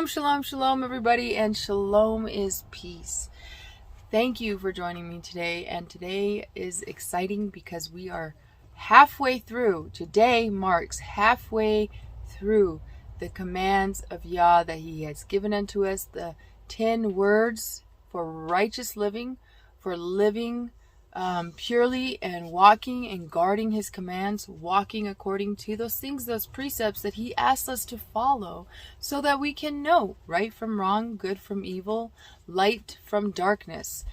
Shalom, shalom, everybody, and shalom is peace. Thank you for joining me today, and today is exciting because we are halfway through. Today marks halfway through the commands of Yah that He has given unto us, the 10 words for righteous living, for living purely and walking and guarding His commands, walking according to those things, those precepts that He asked us to follow so that we can know right from wrong, good from evil, light from darkness.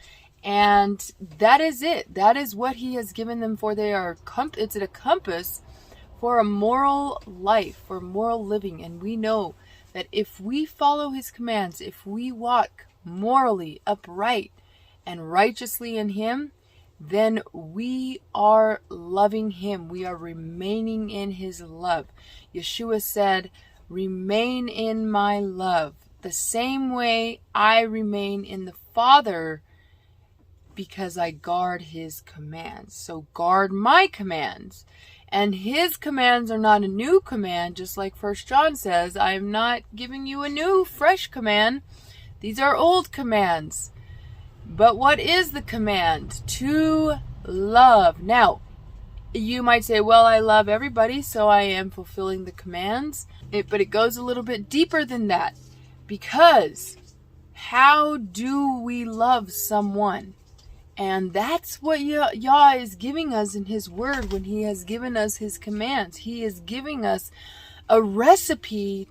And that is it. That is what He has given them for. It's a compass for a moral life, for moral living. And we know that if we follow His commands, if we walk morally upright and righteously in Him, then we are loving Him. We are remaining in His love. Yeshua said, "Remain in my love, the same way I remain in the Father, because I guard His commands." So guard my commands. And His commands are not a new command, just like 1 John says, I am not giving you a new, fresh command. These are old commands. But what is the command? To love. Now, you might say, well, I love everybody, so I am fulfilling the commands. But it goes a little bit deeper than that. Because how do we love someone? And that's what Yah is giving us in His word when He has given us His commands. He is giving us a recipe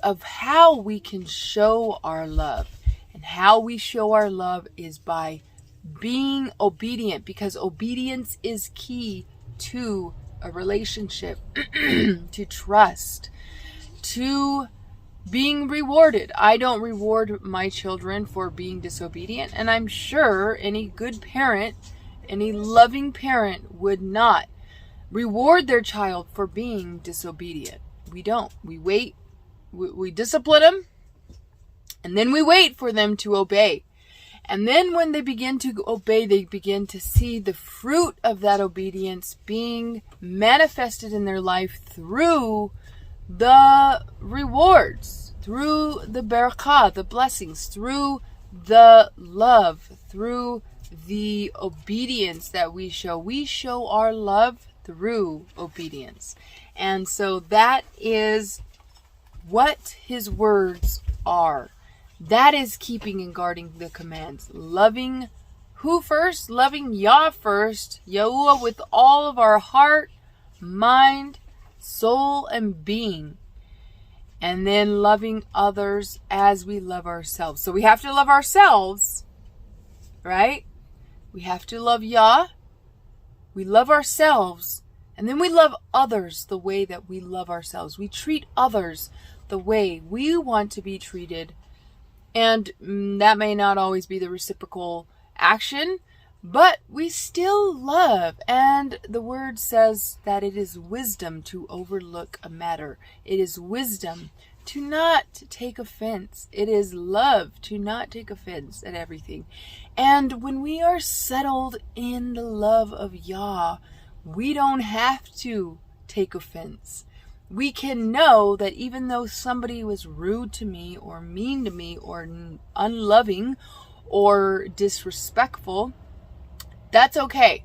of how we can show our love. And how we show our love is by being obedient, because obedience is key to a relationship, to trust, to being rewarded. I don't reward my children for being disobedient, and I'm sure any good parent, any loving parent would not reward their child for being disobedient. We don't. We wait. We discipline them. And then we wait for them to obey. And then when they begin to obey, they begin to see the fruit of that obedience being manifested in their life through the rewards, through the barakah, the blessings, through the love, through the obedience that we show. We show our love through obedience. And so that is what His words are. That is keeping and guarding the commands. Loving who first? Loving Yah first. Yahuwah with all of our heart, mind, soul, and being. And then loving others as we love ourselves. So we have to love ourselves, right? We have to love Yah. We love ourselves. And then we love others the way that we love ourselves. We treat others the way we want to be treated. And that may not always be the reciprocal action, but we still love. And the word says that it is wisdom to overlook a matter. It is wisdom to not take offense. It is love to not take offense at everything. And when we are settled in the love of Yah, we don't have to take offense. We can know that even though somebody was rude to me or mean to me or unloving or disrespectful, that's okay.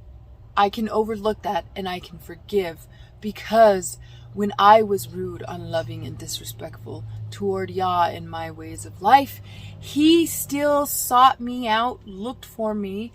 I can overlook that and I can forgive, because when I was rude, unloving, and disrespectful toward Yah in my ways of life, He still sought me out, looked for me,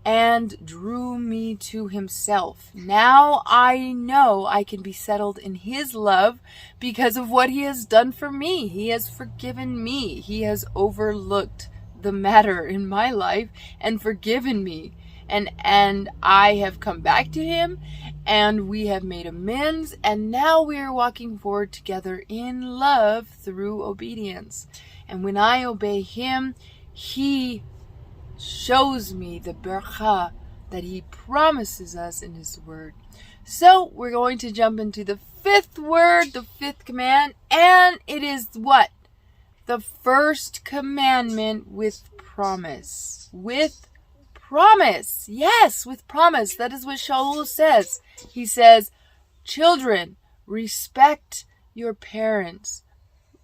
and drew me to Himself. Now I know I can be settled in His love because of what He has done for me. He has forgiven me. He has overlooked the matter in my life and forgiven me. And I have come back to Him, and we have made amends, and now we are walking forward together in love through obedience. And when I obey Him, He shows me the barakah that He promises us in His word. So we're going to jump into the 5th word, the 5th command, and it is what? The first commandment with promise. With promise. Yes, with promise. That is what Shaul says. He says, children, respect your parents.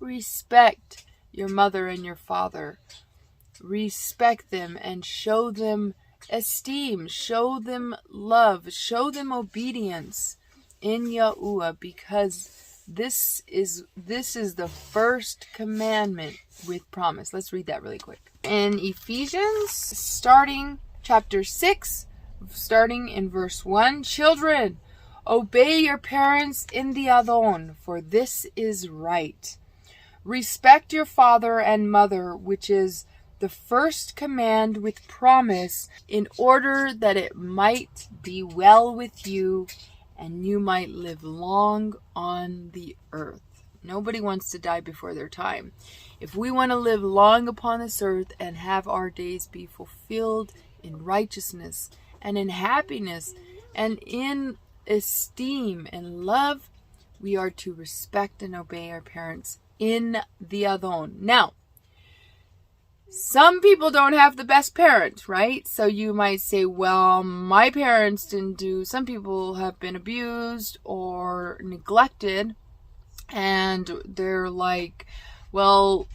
respect your mother and your father. Respect them and show them esteem, show them love, show them obedience in Yahuwah, because this is the first commandment with promise. Let's read that really quick. In Ephesians, starting chapter 6, starting in verse 1, children, obey your parents in the Adon, for this is right. Respect your father and mother, which is the first command with promise, in order that it might be well with you and you might live long on the earth. Nobody wants to die before their time. If we want to live long upon this earth and have our days be fulfilled in righteousness and in happiness and in esteem and love, we are to respect and obey our parents in the Adon. Now, some people don't have the best parents, right? So you might say, well, my parents didn't do. Some people have been abused or neglected, and they're like, well,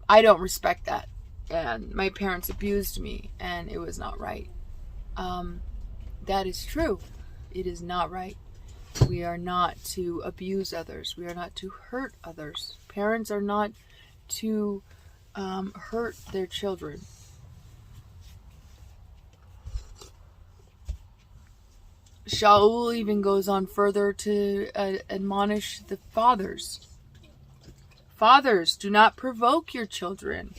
I don't respect that. And my parents abused me, and it was not right. That is true. It is not right. We are not to abuse others. We are not to hurt others. Parents are not to hurt their children. Shaul even goes on further to admonish the fathers. Fathers, do not provoke your children,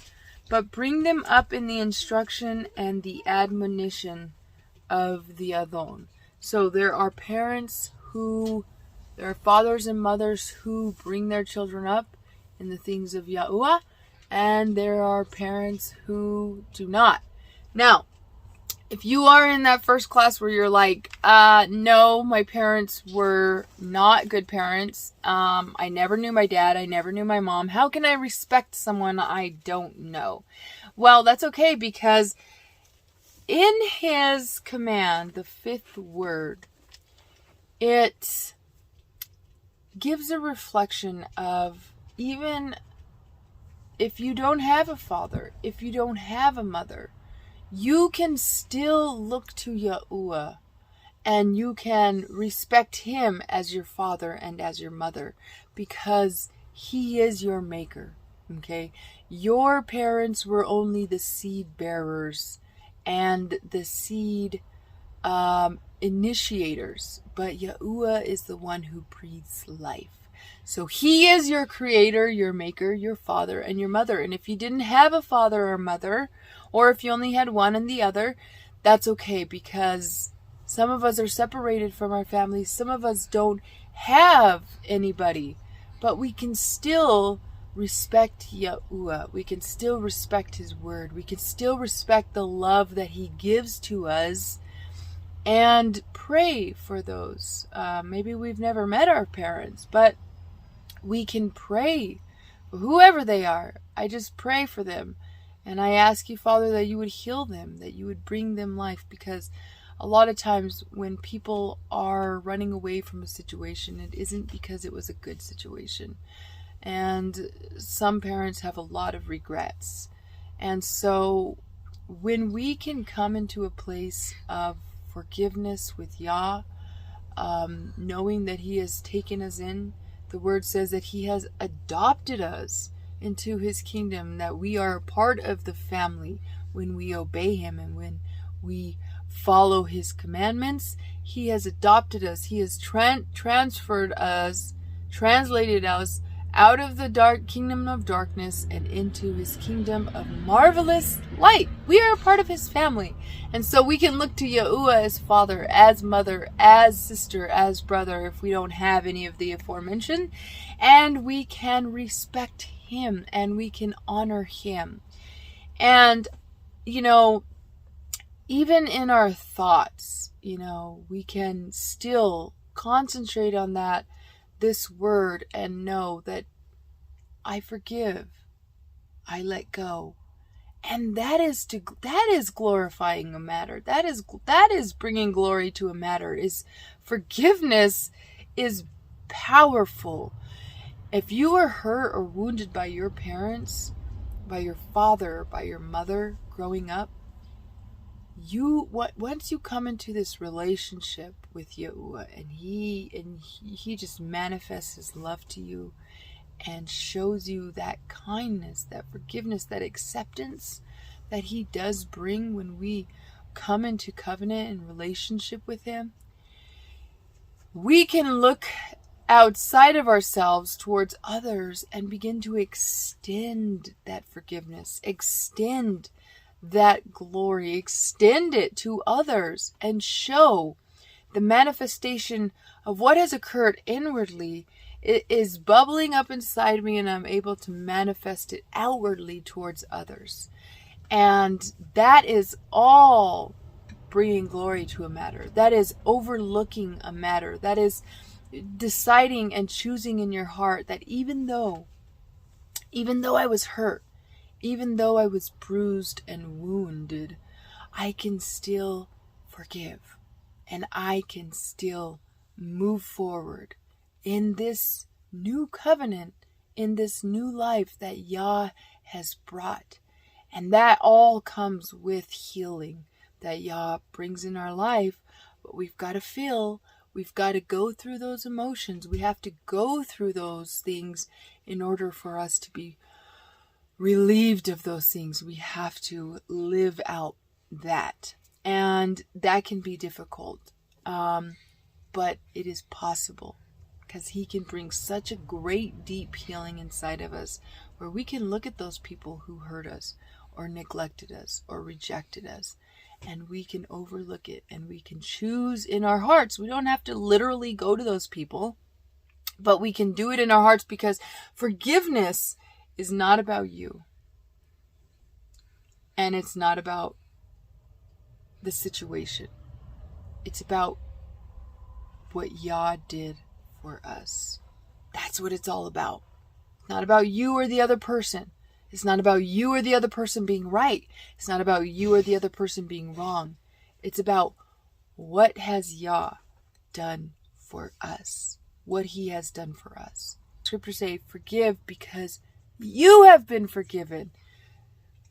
but bring them up in the instruction and the admonition of the Adon. So there are fathers and mothers who bring their children up in the things of Yahuwah, and there are parents who do not. Now, if you are in that first class where you're like, no, my parents were not good parents. I never knew my dad. I never knew my mom. How can I respect someone I don't know? Well, that's okay, because in his command, the fifth word, it gives a reflection of, even if you don't have a father, if you don't have a mother, you can still look to Yahuwah and you can respect him as your father and as your mother, because he is your maker. Okay? Your parents were only the seed bearers and the seed initiators, but Yahuwah is the one who breathes life. So he is your creator, your maker, your father, and your mother. And if you didn't have a father or mother, or if you only had one and the other, that's okay, because some of us are separated from our families. Some of us don't have anybody, but we can still respect Yahuwah. We can still respect his word. We can still respect the love that he gives to us, and pray for those. Maybe we've never met our parents, but we can pray for whoever they are. I just pray for them. And I ask you, Father, that you would heal them, that you would bring them life, because a lot of times when people are running away from a situation, it isn't because it was a good situation. And some parents have a lot of regrets. And so when we can come into a place of forgiveness with Yah, knowing that he has taken us in, the word says that he has adopted us into his kingdom, that we are part of the family when we obey him and when we follow his commandments. He has adopted us. He has transferred us, translated us out of the dark kingdom of darkness and into his kingdom of marvelous light. We are a part of his family. And so we can look to Yahuwah as father, as mother, as sister, as brother, if we don't have any of the aforementioned. And we can respect him and we can honor him. And, even in our thoughts, we can still concentrate on this word and know that I forgive, I let go. And that is glorifying a matter. That is bringing glory to a matter. Forgiveness is powerful. If you were hurt or wounded by your parents, by your father, by your mother growing up, once you come into this relationship with Yahuwah and he just manifests his love to you and shows you that kindness, that forgiveness, that acceptance that he does bring when we come into covenant and relationship with him, we can look outside of ourselves towards others and begin to extend that forgiveness, extend that glory, extend it to others, and show the manifestation of what has occurred inwardly. It is bubbling up inside me, and I'm able to manifest it outwardly towards others. And that is all bringing glory to a matter. That is overlooking a matter. That is deciding and choosing in your heart that even though I was hurt, even though I was bruised and wounded, I can still forgive. And I can still move forward in this new covenant, in this new life that Yah has brought. And that all comes with healing that Yah brings in our life. But we've got to feel, we've got to go through those emotions. We have to go through those things in order for us to be relieved of those things. We have to live out that. And that can be difficult. But it is possible. Because he can bring such a great deep healing inside of us where we can look at those people who hurt us or neglected us or rejected us, and we can overlook it and we can choose in our hearts. We don't have to literally go to those people, but we can do it in our hearts, because forgiveness is not about you. And it's not about the situation. It's about what Yah did for us. That's what it's all about. It's not about you or the other person. It's not about you or the other person being right. It's not about you or the other person being wrong. It's about what has Yah done for us. What he has done for us. Scriptures say, forgive because you have been forgiven.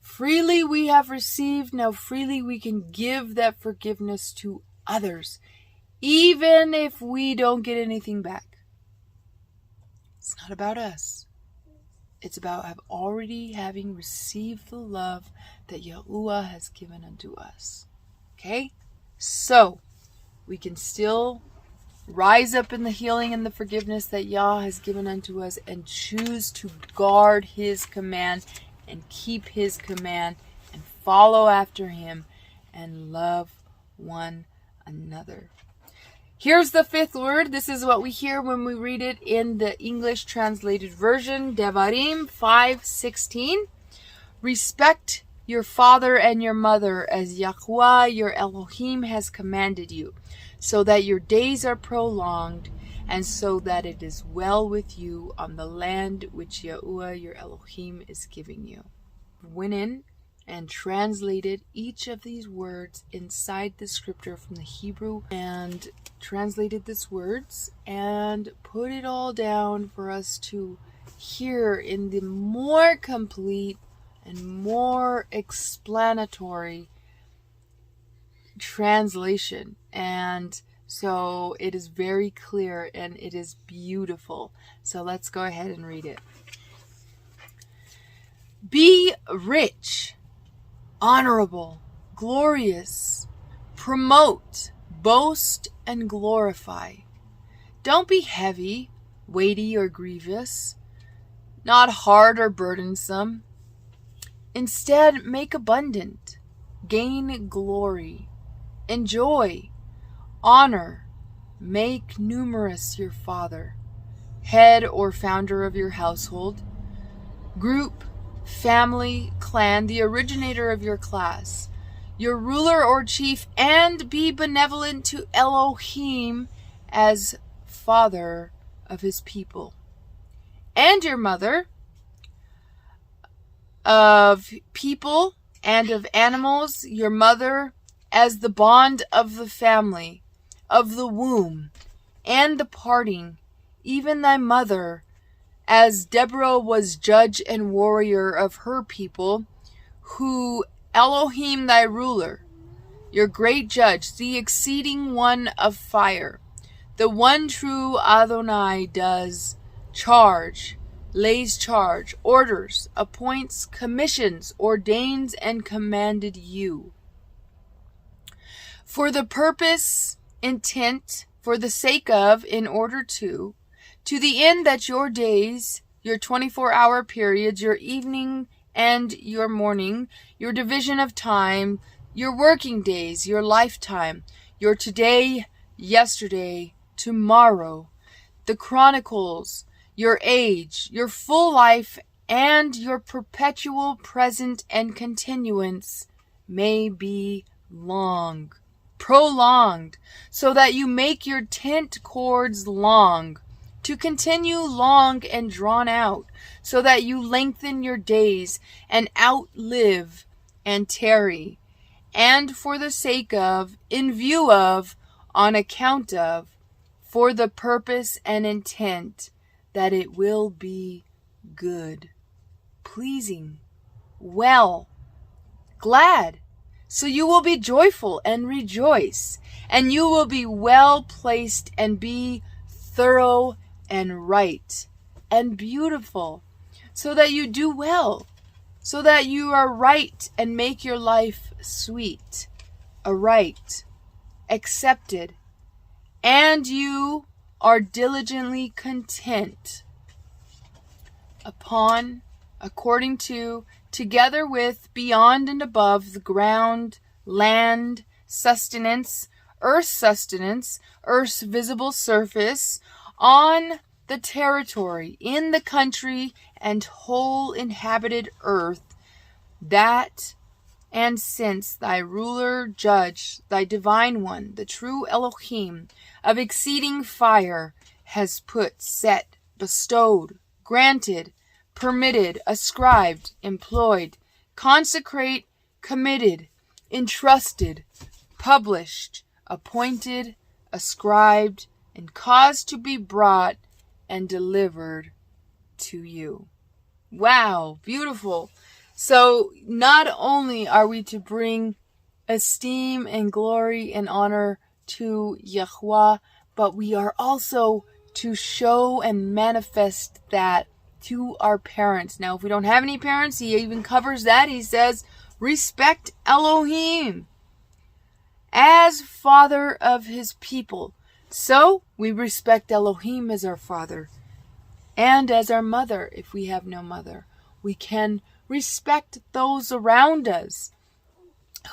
Freely we have received, now freely we can give that forgiveness to others, even if we don't get anything back. It's not about us. It's about having received the love that Yahuwah has given unto us. Okay? So, we can still rise up in the healing and the forgiveness that Yah has given unto us and choose to guard his command and keep his command and follow after him and love one another. Here's the fifth word. This is what we hear when we read it in the English translated version, Devarim 5:16. Respect your father and your mother as Yahuwah your Elohim has commanded you, so that your days are prolonged and so that it is well with you on the land which Yahuwah your Elohim is giving you. Went in and translated each of these words inside the scripture from the Hebrew and translated these words and put it all down for us to hear in the more complete and more explanatory translation. And so it is very clear and it is beautiful. So let's go ahead and read it. Be rich, honorable, glorious, promote, boast, and glorify. Don't be heavy, weighty, or grievous, not hard or burdensome. Instead, make abundant, gain glory, enjoy, honor, make numerous your father, head or founder of your household, group, family, clan, the originator of your class, your ruler or chief, and be benevolent to Elohim as father of his people. And your mother of people and of animals, your mother as the bond of the family, of the womb, and the parting, even thy mother as Deborah was judge and warrior of her people, who Elohim thy ruler, your great judge, the exceeding one of fire, the one true Adonai does charge, lays charge, orders, appoints, commissions, ordains, and commanded you. For the purpose, intent, for the sake of, in order to the end that your days, your 24-hour periods, your evening and your morning, your division of time, your working days, your lifetime, your today, yesterday, tomorrow, the chronicles, your age, your full life, and your perpetual present and continuance may be long, prolonged, so that you make your tent cords long, to continue long and drawn out, so that you lengthen your days and outlive and tarry, and for the sake of, in view of, on account of, for the purpose and intent that it will be good, pleasing, well, glad. So you will be joyful and rejoice, and you will be well placed and be thorough and right and beautiful, so that you do well, so that you are right and make your life sweet, aright, accepted, and you are diligently content upon, according to, together with, beyond and above the ground, land, sustenance, earth's visible surface, on the territory, in the country, and whole inhabited earth, that and since thy ruler, judge, thy divine one, the true Elohim, of exceeding fire, has put, set, bestowed, granted, permitted, ascribed, employed, consecrate, committed, entrusted, published, appointed, ascribed, and caused to be brought and delivered to you. Wow, beautiful. So not only are we to bring esteem and glory and honor to Yahuwah, but we are also to show and manifest that to our parents. Now, if we don't have any parents, he even covers that. He says, respect Elohim as father of his people. So we respect Elohim as our father and as our mother if we have no mother. We can respect those around us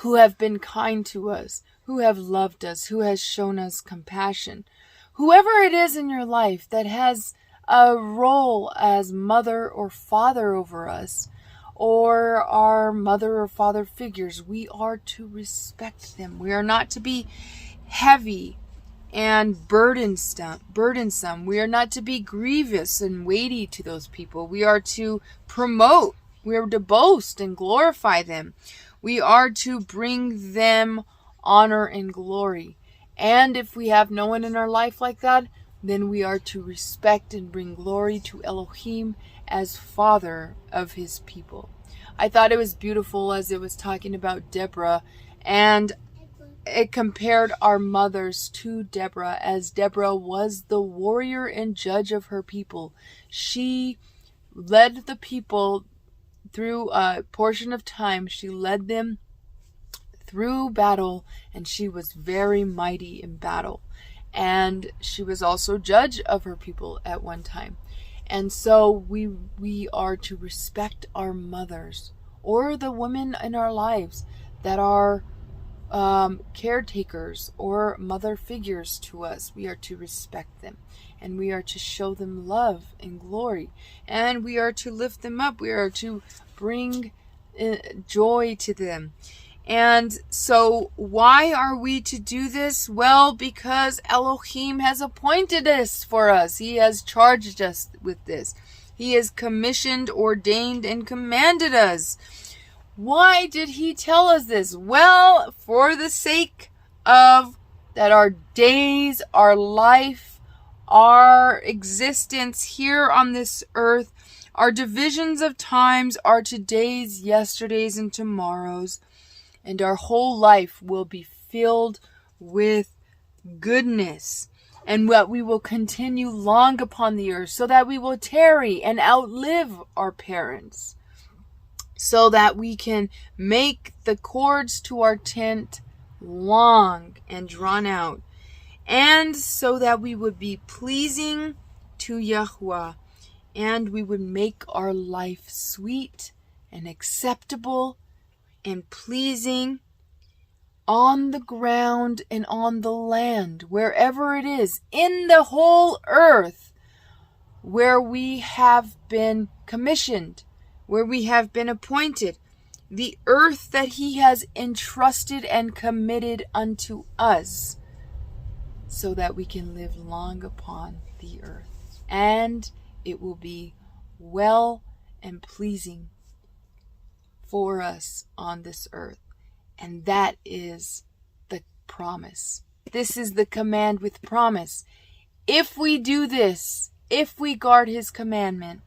who have been kind to us, who have loved us, who has shown us compassion. Whoever it is in your life that has a role as mother or father over us, or our mother or father figures, we are to respect them. We are not to be heavy and burdensome. We are not to be grievous and weighty to those people. We are to promote. We are to boast and glorify them. We are to bring them honor and glory. And if we have no one in our life like that, then we are to respect and bring glory to Elohim as father of his people. I thought it was beautiful as it was talking about Deborah, and it compared our mothers to Deborah, as Deborah was the warrior and judge of her people. She led the people through a portion of time. She led them through battle, and she was very mighty in battle. And she was also judge of her people at one time. And so we are to respect our mothers or the women in our lives that are caretakers or mother figures to us. We are to respect them, and we are to show them love and glory, and we are to lift them up. We are to bring joy to them. And so why are we to do this? Well, because Elohim has appointed this for us. He has charged us with this. He has commissioned, ordained, and commanded us. Why did he tell us this? Well, for the sake of that our days, our life, our existence here on this earth, our divisions of times, our todays, yesterdays, and tomorrows, and our whole life will be filled with goodness, and that we will continue long upon the earth, so that we will tarry and outlive our parents, so that we can make the cords to our tent long and drawn out, and so that we would be pleasing to Yahweh, and we would make our life sweet and acceptable and pleasing on the ground and on the land, wherever it is, in the whole earth, where we have been commissioned, where we have been appointed, the earth that he has entrusted and committed unto us, so that we can live long upon the earth, and it will be well and pleasing for us on this earth. And that is the promise. This is the command with promise. If we do this, if we guard his commandment,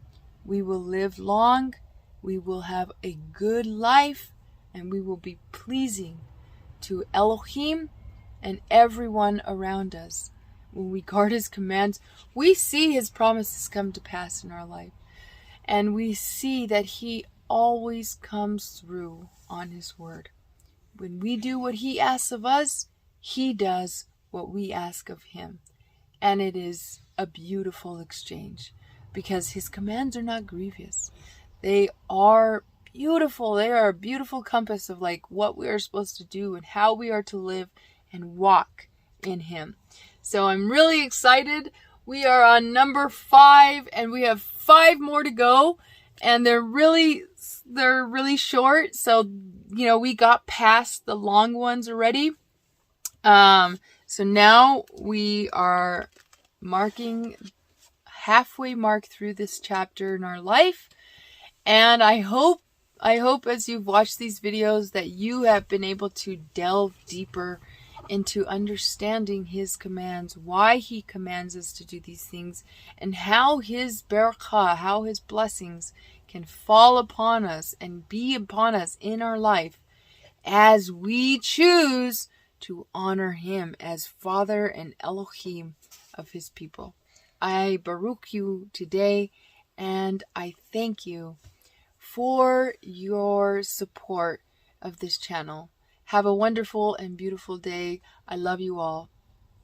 we will live long, we will have a good life, and we will be pleasing to Elohim and everyone around us. When we guard his commands, we see his promises come to pass in our life. And we see that he always comes through on his word. When we do what he asks of us, he does what we ask of him. And it is a beautiful exchange, because his commands are not grievous. They are beautiful. They are a beautiful compass of like what we are supposed to do and how we are to live and walk in him. So I'm really excited. We are on number 5, and we have 5 more to go, and they're really short. So, we got past the long ones already. So now we are halfway mark through this chapter in our life. And I hope as you've watched these videos that you have been able to delve deeper into understanding his commands, why he commands us to do these things, and how his barakah, how his blessings can fall upon us and be upon us in our life as we choose to honor him as Father and Elohim of his people. I baruch you today, and I thank you for your support of this channel. Have a wonderful and beautiful day. I love you all.